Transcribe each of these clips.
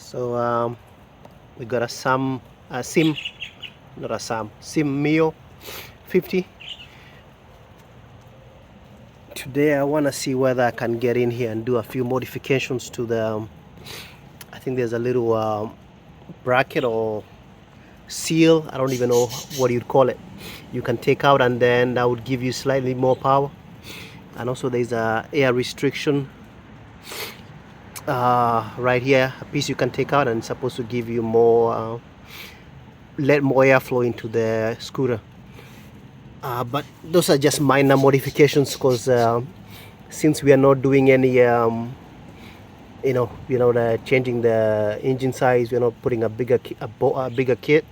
So we got a SYM, not a SYM MIO 50. Today I want to see whether I can get in here and do a few modifications to the I think there's a little bracket or seal, I don't even know what you'd call it, you can take out, and then that would give you slightly more power. And also there's a air restriction right here, a piece you can take out, and it's supposed to give you more let more airflow into the scooter. But those are just minor modifications, because since we are not doing any changing the engine size, we're not putting a bigger kit,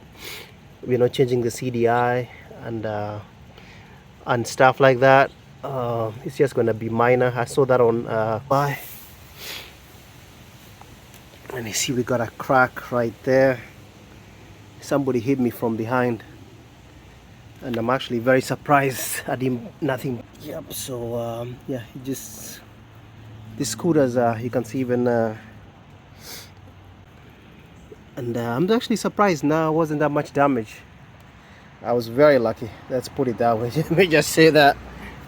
we're not changing the CDI and stuff like that. It's just going to be minor. I saw that on buy, and you see we got a crack right there. Somebody hit me from behind, and I'm actually very surprised I didn't nothing. Yep. So yeah, these scooters, you can see even and I'm actually surprised now wasn't that much damage. I was very lucky, let's put it that way. Let me just say that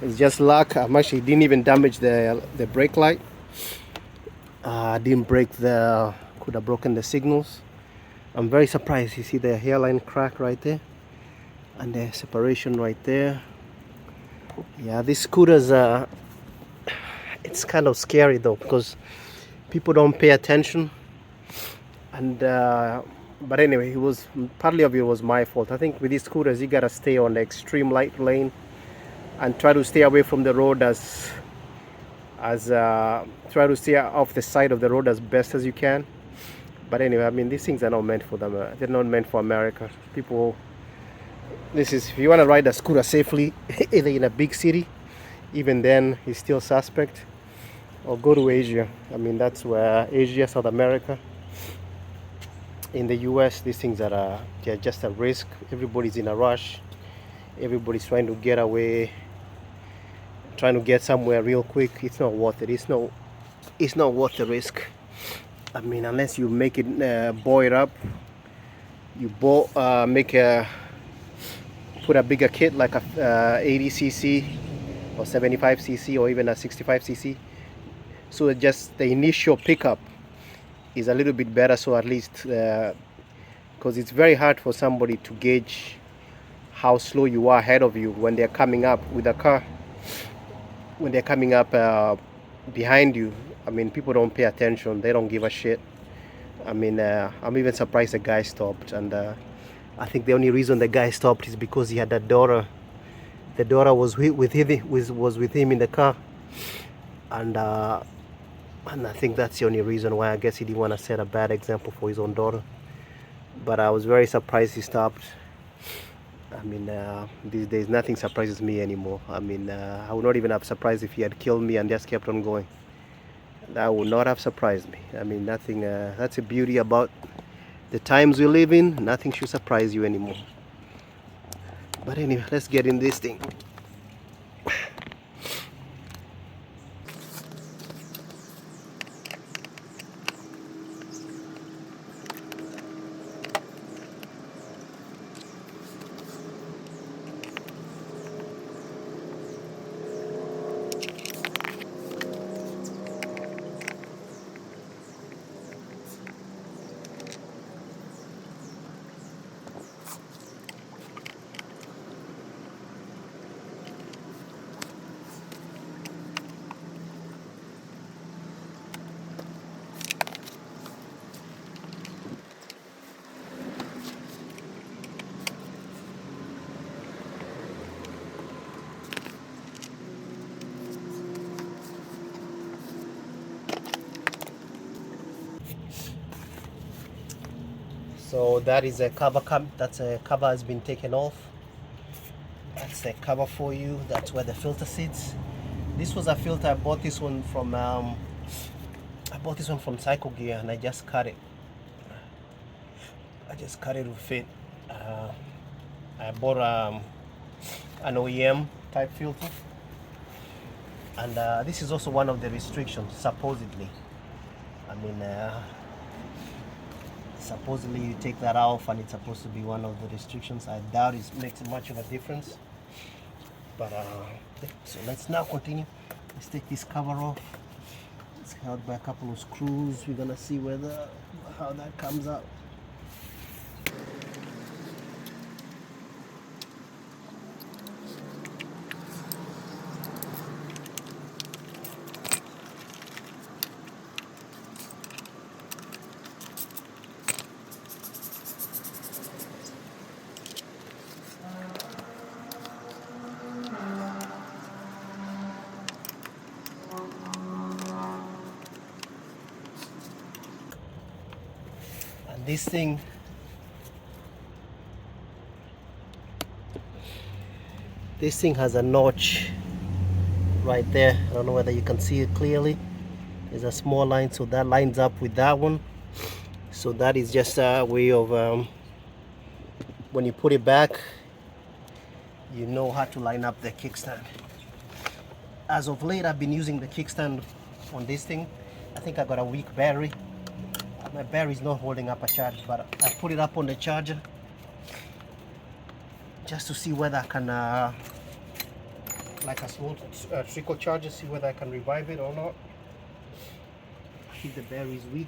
it's just luck. I'm actually didn't even damage the brake light. I didn't break could have broken the signals. I'm very surprised. You see the hairline crack right there, and the separation right there. Yeah, these scooters, it's kind of scary though, because people don't pay attention. And but anyway, it was partly of it was my fault. I think with these scooters you gotta stay on the extreme light lane and try to stay away from the road try to stay off the side of the road as best as you can. But anyway, I mean, these things are not meant for them. They're not meant for America. People, if you want to ride a scooter safely, either in a big city, even then it's still suspect, or go to Asia. I mean, that's where Asia, South America. In the US, these things they're just a risk. Everybody's in a rush. Everybody's trying to get away, trying to get somewhere real quick. It's not worth it. It's not worth the risk. I mean, unless you make it boil it up, you put a bigger kit like a 80cc or 75cc or even a 65cc, so just the initial pickup is a little bit better. So at least because it's very hard for somebody to gauge how slow you are ahead of you when they're coming up with a car, when they're coming up behind you. I mean, people don't pay attention, they don't give a shit. I mean, I'm even surprised the guy stopped, and I think the only reason the guy stopped is because he had a daughter. The daughter was with him in the car, and I think that's the only reason why. I guess he didn't want to set a bad example for his own daughter. But I was very surprised he stopped. I mean, these days nothing surprises me anymore. I mean, I would not even have surprised if he had killed me and just kept on going. That would not have surprised me. I mean, nothing. That's the beauty about the times we live in. Nothing should surprise you anymore. But anyway, let's get in this thing. So that is a cover. That's a cover has been taken off. That's the cover for you. That's where the filter sits. This was a filter. I bought this one from Cycle Gear, and I just cut it. To fit. I bought an OEM type filter, and this is also one of the restrictions, supposedly. I mean, Supposedly you take that off and it's supposed to be one of the restrictions. I doubt it makes much of a difference, but so let's now continue. Let's take this cover off. It's held by a couple of screws. We're gonna see how that comes out. And this thing has a notch right there. I don't know whether you can see it clearly. There's a small line, so that lines up with that one. So that is just a way of when you put it back, you know how to line up the kickstand. As of late, I've been using the kickstand on this thing. I think I got a weak battery. My battery is not holding up a charge, but I put it up on the charger just to see whether I can, like a small trickle charger, see whether I can revive it or not. I think the battery is weak.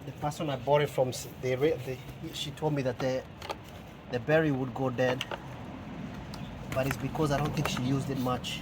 The person I bought it from, she told me that the battery would go dead, but it's because I don't think she used it much.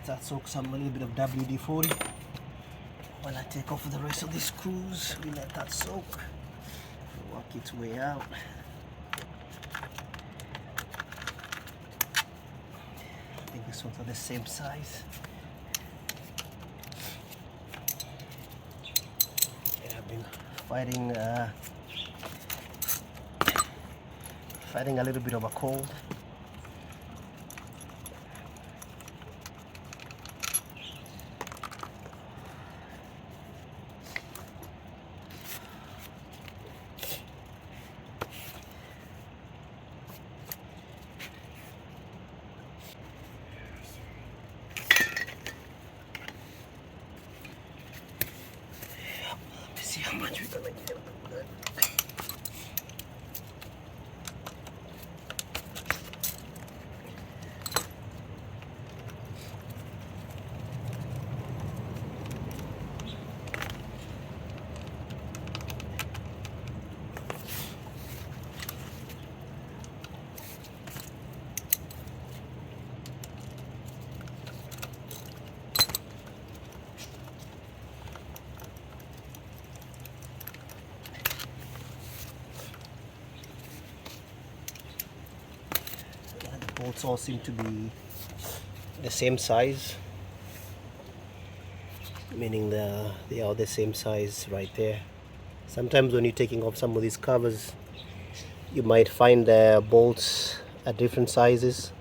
That soaks some a little bit of WD-40. While I take off the rest of the screws, we let that soak, work its way out. I think these ones are the same size. Yeah, I've been fighting a little bit of a cold. See how much we're gonna get. Bolts all seem to be the same size, meaning they are the same size right there. Sometimes when you're taking off some of these covers, you might find the bolts at different sizes.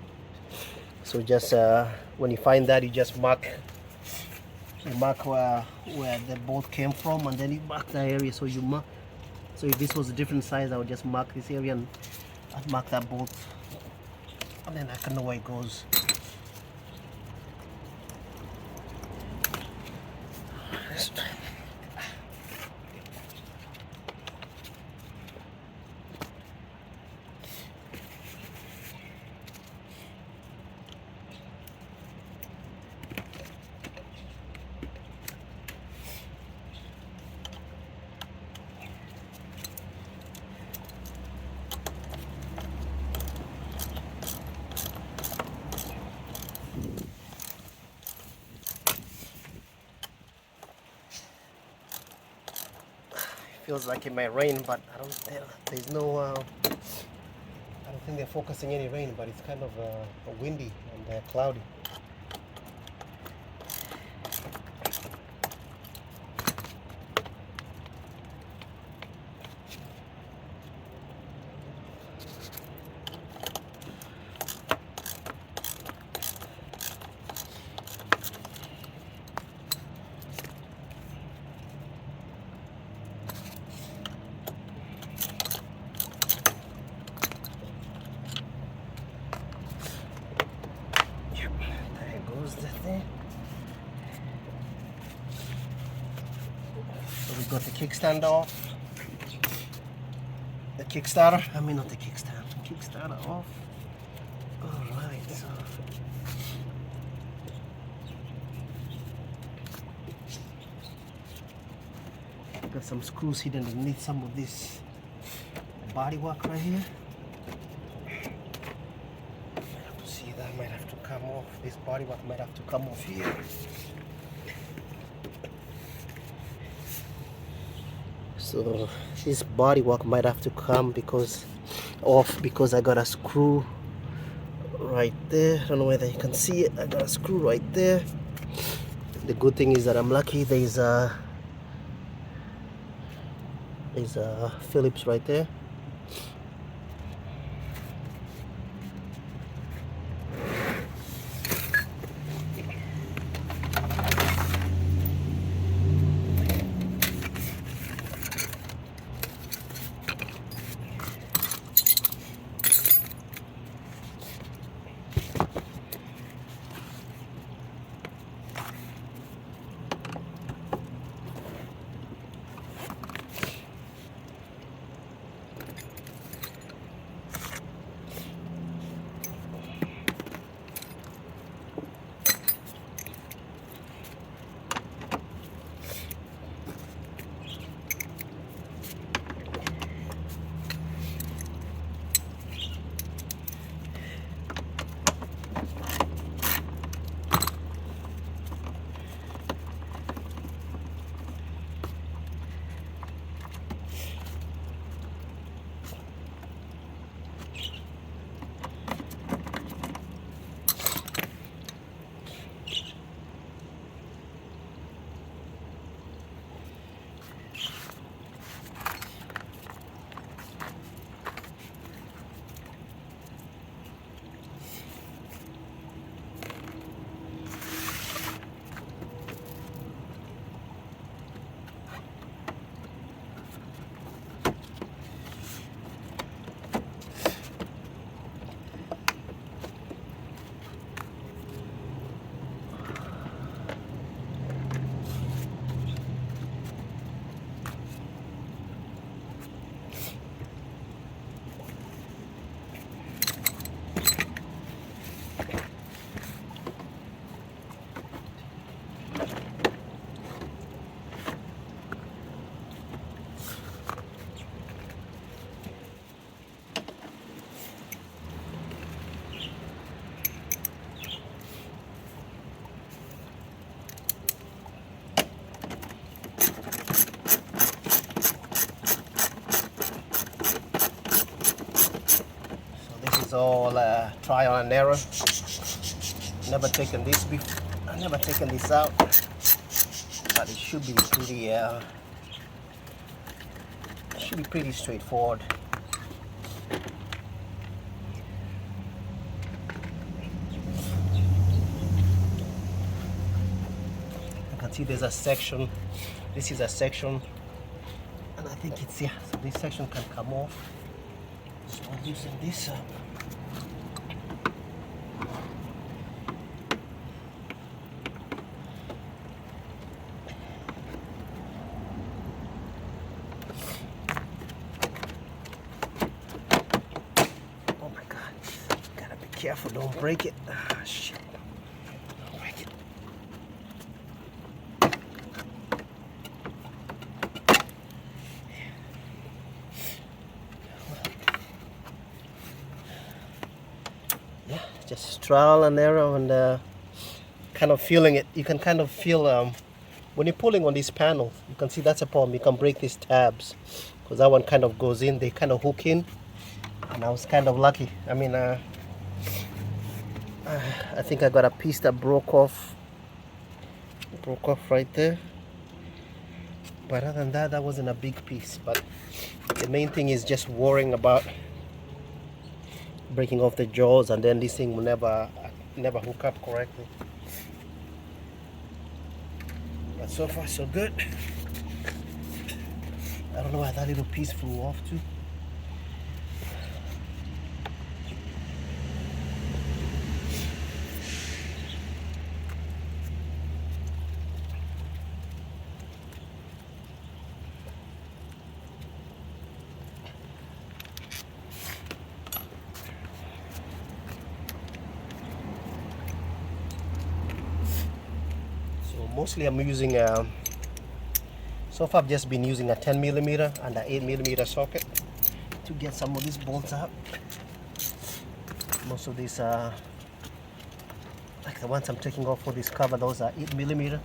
So just when you find that, you just mark where the bolt came from, and then you mark that area. So so if this was a different size, I would just mark this area and I'd mark that bolt, and then I can know where it goes. feels like it may rain, but I don't. There's no. I don't think they're focusing any rain, but it's kind of windy and cloudy. The thing. So we got the kickstand off. The kickstarter. I mean not the kickstand. Kickstarter off. Alright, so got some screws hidden underneath some of this bodywork right here. That might have to come off. This bodywork might have to come off here. So this bodywork might have to come off because I got a screw right there. I don't know whether you can see it. I got a screw right there. The good thing is that I'm lucky. There's a Phillips right there. It's all trial and error. Never taken this before. I've never taken this out, but it should be pretty straightforward. You can see there's a section. This is a section, and I think it's here. So this section can come off. So I'm using this up. Careful, don't break it. Ah, shit. Don't break it. Yeah, just trial and error and kind of feeling it. You can kind of feel when you're pulling on this panel, you can see that's a problem. You can break these tabs because that one kind of goes in, they kind of hook in, and I was kind of lucky. I mean, I think I got a piece that broke off right there, but other than that, that wasn't a big piece. But the main thing is just worrying about breaking off the jaws, and then this thing will never hook up correctly. But so far so good. I don't know why that little piece flew off too. So mostly I'm using so far I've just been using a 10mm and an 8mm socket to get some of these bolts out. Most of these like the ones I'm taking off for this cover, those are 8mm.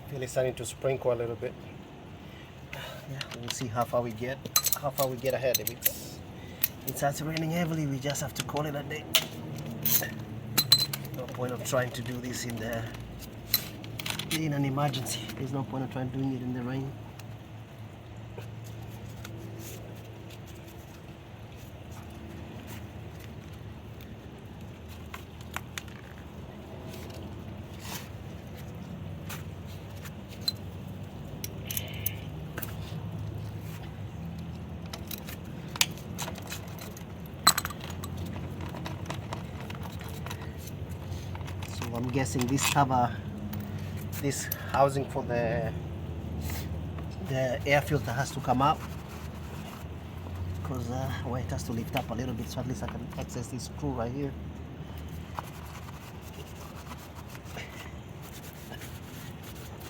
Feel it's starting to sprinkle a little bit. Yeah, we'll see how far we get ahead. If it starts raining heavily, we just have to call it a day. No point of trying to do this in an emergency. There's no point of trying doing it in the rain. I'm guessing this housing for the air filter has to come out, because well, it has to lift up a little bit, so at least I can access this screw right here.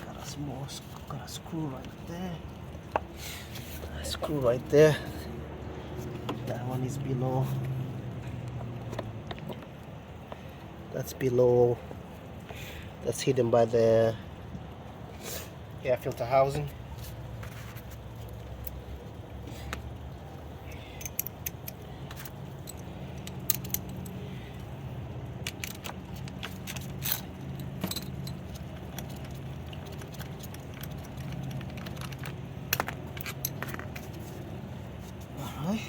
Got a screw right there. A screw right there. That one is below. That's below. That's hidden by the air filter housing. Alright,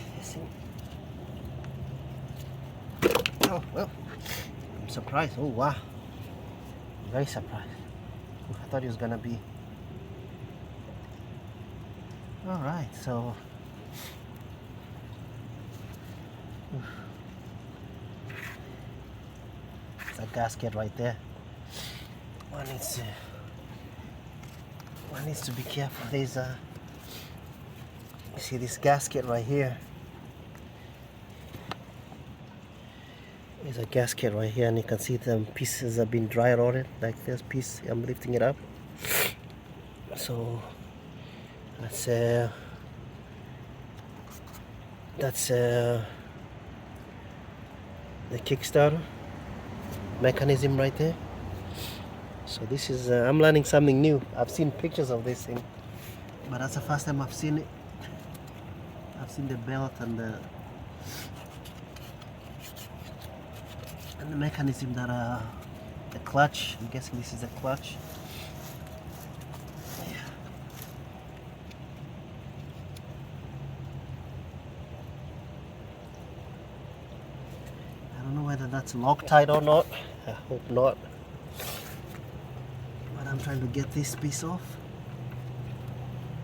oh well, I'm surprised. Oh wow, very surprised. I thought it was gonna be alright. So it's a gasket right there. One needs to be careful. There's a, you see this gasket right here. There's a gasket right here, and you can see the pieces have been dry rotted. Like this piece, I'm lifting it up. So that's the kickstarter. mechanism right there. So this is I'm learning something new. I've seen pictures of this thing, but that's the first time I've seen it. I've seen the belt and the mechanism that the clutch. I'm guessing this is the clutch. I don't know whether that's Loctite or not. I hope not. But I'm trying to get this piece off.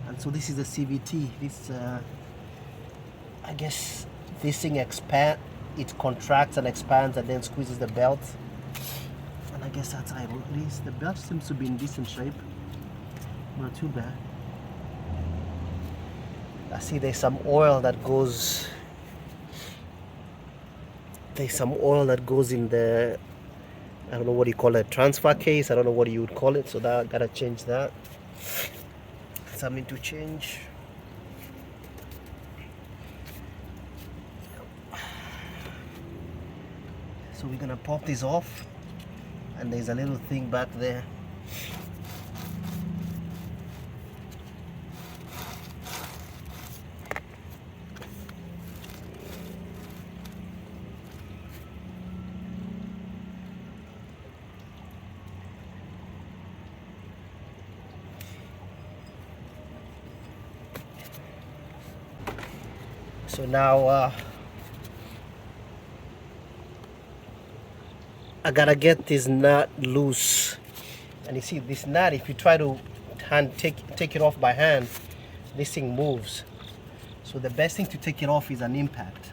And so this is the CVT. This, I guess, this thing expands. It contracts and expands and then squeezes the belt. And I guess that's how it is. The belt seems to be in decent shape. Not too bad. I see there's some oil that goes. There's some oil that goes in the, I don't know what you call it, transfer case. I don't know what you would call it. So that I gotta change that. Something to change. So we're gonna pop this off, and there's a little thing back there. So now I gotta get this nut loose, and you see this nut, if you try to take it off by hand, this thing moves. So the best thing to take it off is an impact.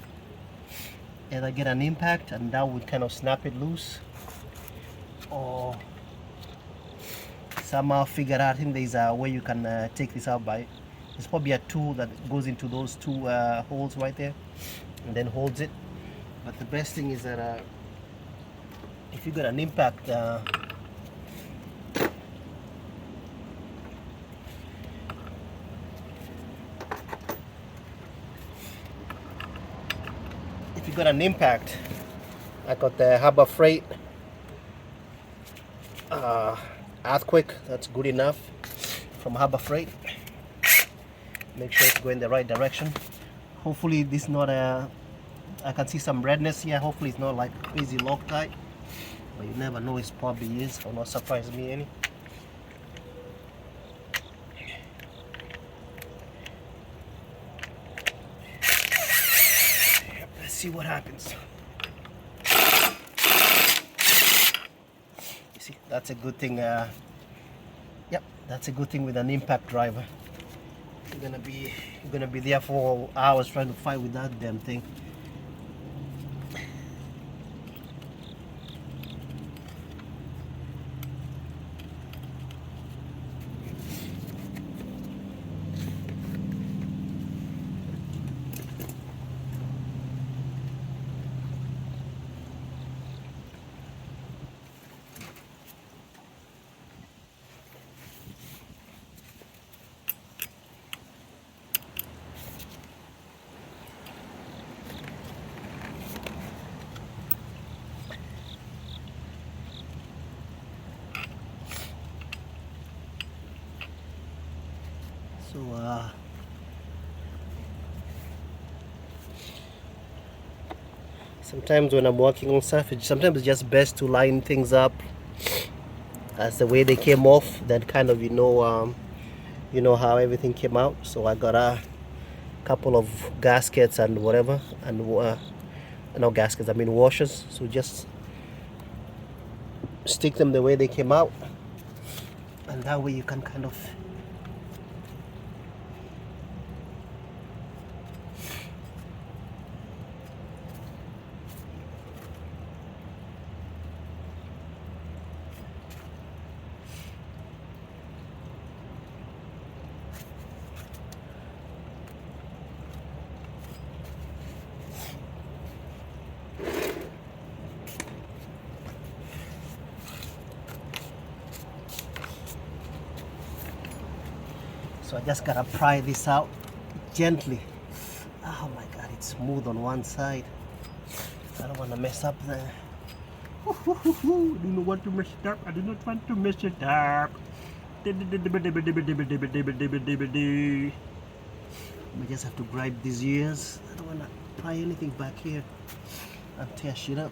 Either get an impact and that would kind of snap it loose, or somehow figure out, I think there's a way you can take this out by, there's probably a tool that goes into those two holes right there and then holds it. But the best thing is that if you got an impact, I got the Harbor Freight Earthquake. That's good enough from Harbor Freight. Make sure it's going the right direction. Hopefully this is not a, I can see some redness here. Hopefully it's not like crazy Loctite, but you never know, it probably is. Will not surprise me any. Let's see what happens. You see, that's a good thing. Yep, that's a good thing with an impact driver. You're gonna be there for hours trying to fight with that damn thing. So sometimes when I'm working on stuff, sometimes it's just best to line things up as the way they came off. Then kind of you know how everything came out. So I got a couple of gaskets and whatever, and no gaskets, I mean washers. So just stick them the way they came out, and that way you can kind of so I just gotta pry this out gently. Oh my god, it's smooth on one side. I don't want to mess up Do not want to mess it up. I do not want to mess it up. We just have to grind these ears. I don't want to pry anything back here and tear shit up.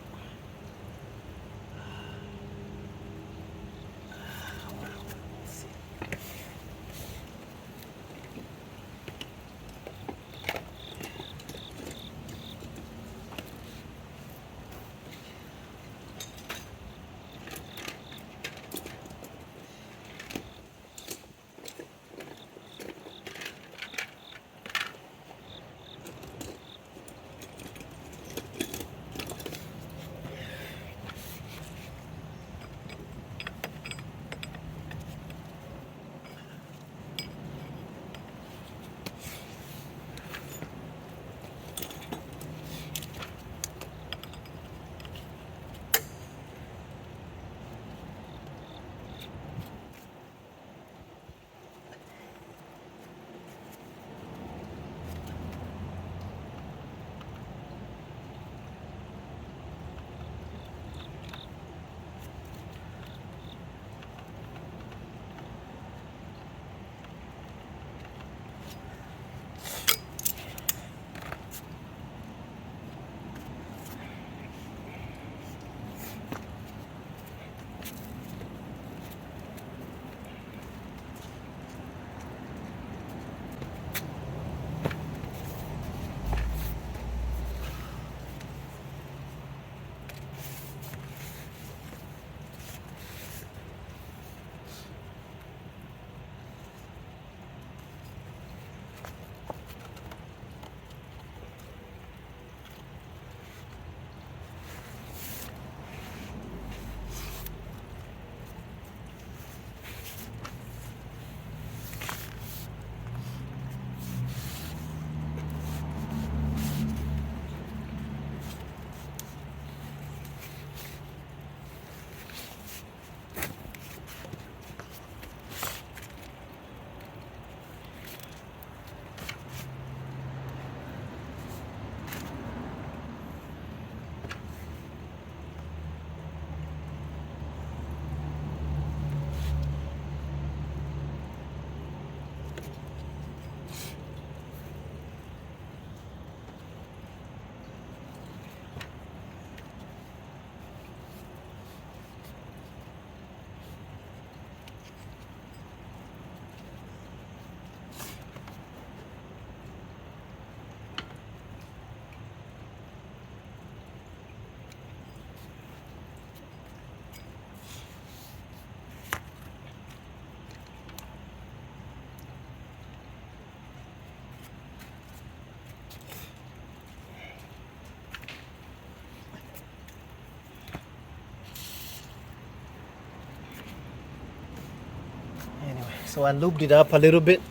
So I looped it up a little bit.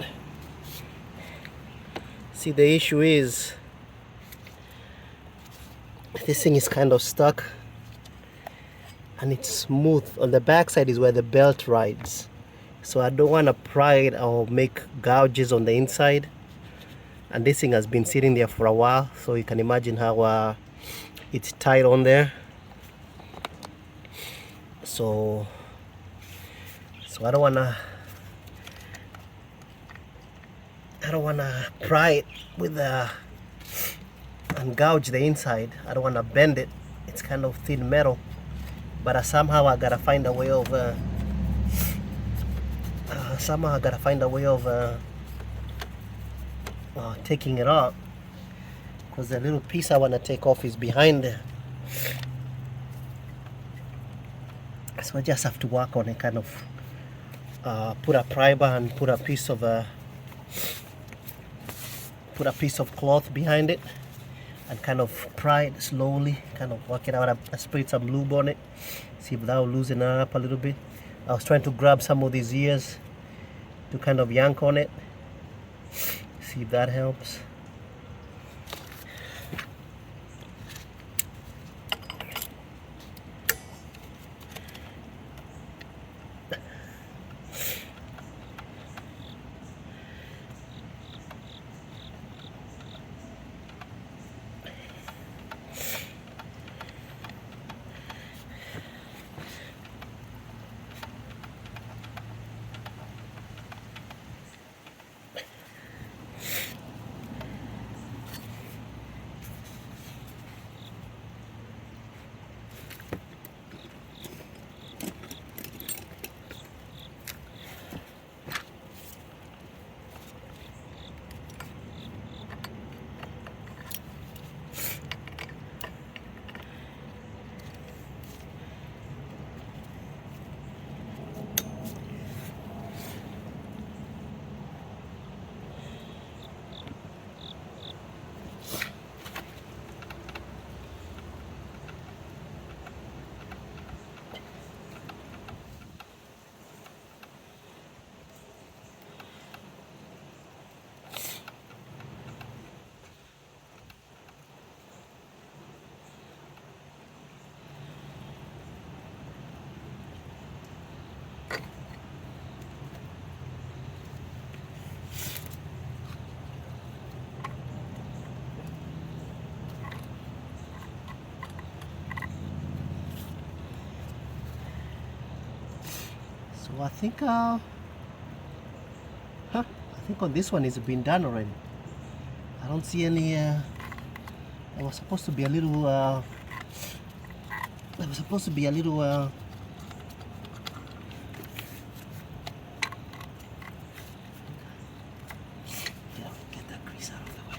See, the issue is this thing is kind of stuck and it's smooth. On the back side is where the belt rides. So I don't want to pry it or make gouges on the inside. And this thing has been sitting there for a while, so you can imagine how it's tight on there. So I don't wanna pry it with and gouge the inside. I don't wanna bend it. It's kind of thin metal, but somehow I gotta find a way of taking it off, because the little piece I wanna take off is behind there. So I just have to work on it, kind of put a primer and put a piece of cloth behind it and kind of pry it slowly, kind of work it out. I sprayed some lube on it, see if that will loosen it up a little bit. I was trying to grab some of these ears to kind of yank on it, see if that helps. So I think I think on this one it's been done already. I don't see any there was supposed to be a little get that grease out of the way.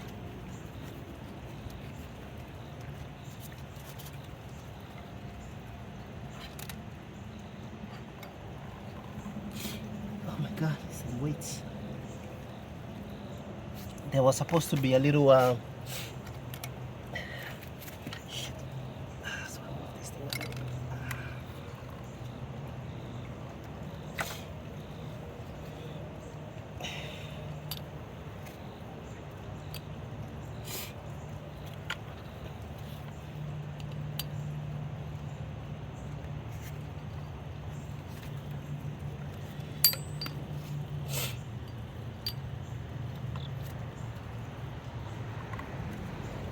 Oh my god, some weights. There was supposed to be a little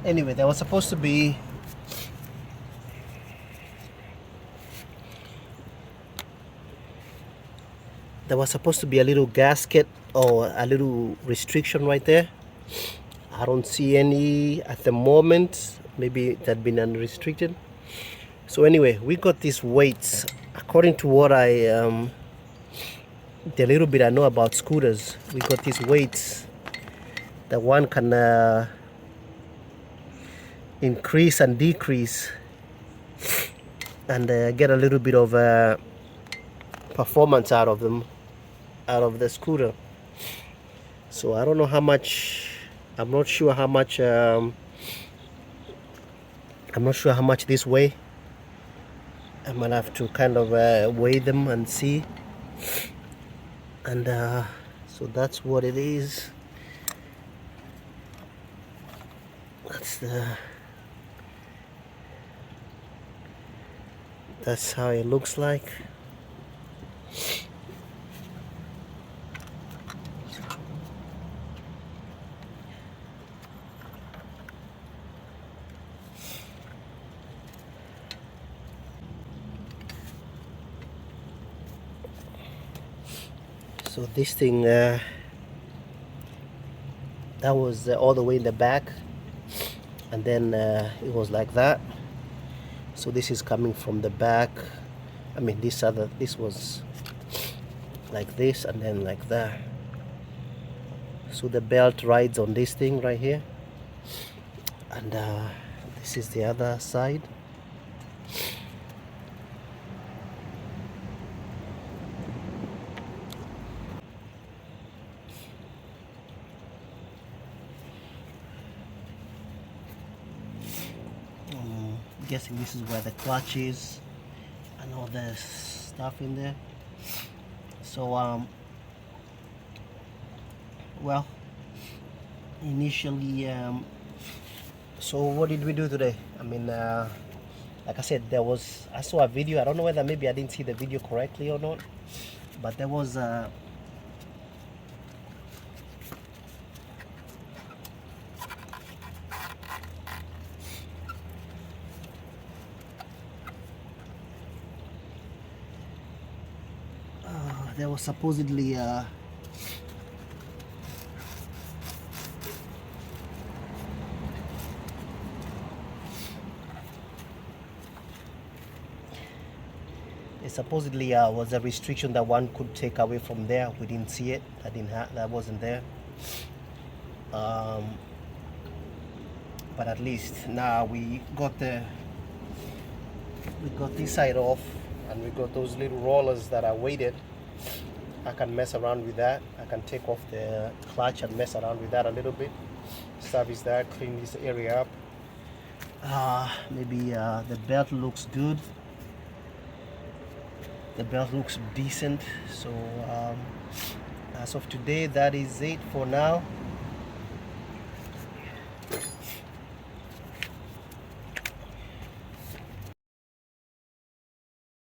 anyway, there was supposed to be a little gasket or a little restriction right there. I don't see any at the moment. Maybe it had been unrestricted. So anyway, we got these weights. According to what the little bit I know about scooters, we got these weights that one can increase and decrease and get a little bit of performance out of them, out of the scooter. So I don't know how much, I'm not sure how much this weigh. I'm gonna have to kind of weigh them and see. And so that's what it is. That's how it looks like. So this thing that was all the way in the back, and then it was like that. So this is coming from the back. I mean, this was like this and then like that. So the belt rides on this thing right here, and this is the other side. Guessing this is where the clutch is and all the stuff in there. So well, initially so what did we do today? I mean, like I said, I saw a video. I don't know whether maybe I didn't see the video correctly or not, but there was supposedly was a restriction that one could take away from there. We didn't see it. That wasn't there. But at least now we got this side off, and we got those little rollers that are weighted. I can mess around with that. I can take off the clutch and mess around with that a little bit. Service that, clean this area up. Maybe the belt looks good. The belt looks decent. So as of today, that is it for now.